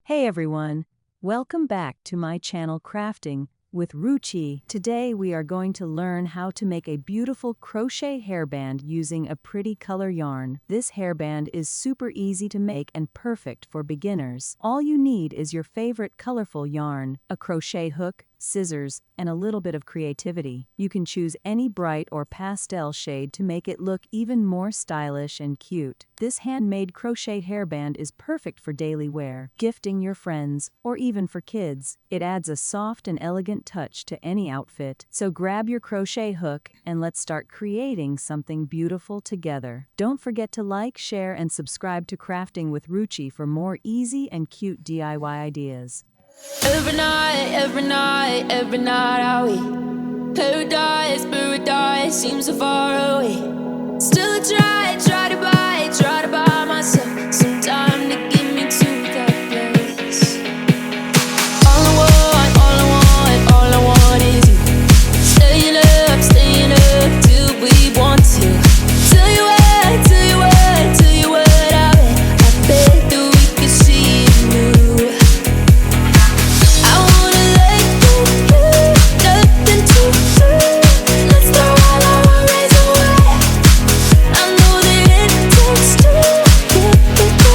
Hey everyone, welcome back to my channel Crafting with Ruchi. Today we are going to learn how to make a beautiful crochet hairband using a pretty color yarn. This hairband is super easy to make and perfect for beginners. All you need is your favorite colorful yarn, a crochet hook, scissors, and a little bit of creativity. You can choose any bright or pastel shade to make it look even more stylish and cute. This handmade crochet hairband is perfect for daily wear, gifting your friends, or even for kids. It adds a soft and elegant touch to any outfit. So grab your crochet hook and let's start creating something beautiful together. Don't forget to like, share, and subscribe to Crafting with Ruchi for more easy and cute DIY ideas. Every night are we paradise seems so far away. Still I try to buy myself some time to get me to that place. All I want is you. Staying up till we want to. Tell you what, I bet that we could see it new. Get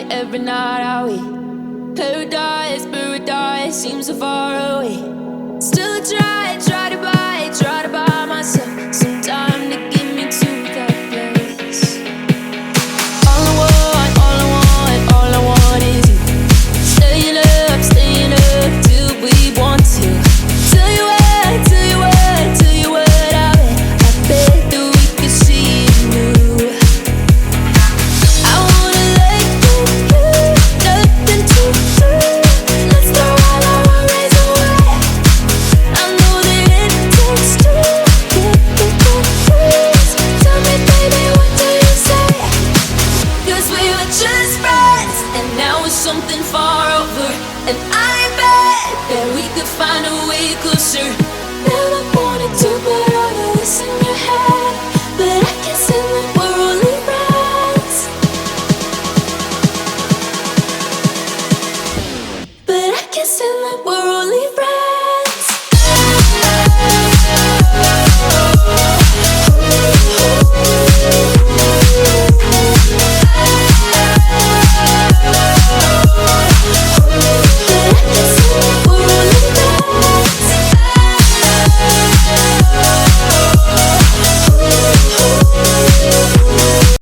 night, every night are we? Paradise, paradise seems so far away. Still I try to buy myself some time to get me to that place. All I want is you. Staying up till we want to. Tell you what, I bet that we could see it new. I wanna let you go, nothing to do. Let's throw all our worries away. I know that it takes two to get the breeze. Tell me, baby, what do you say? 'Cause we were just friends, and now it's something far over. And I bet that we could find a way closer. Never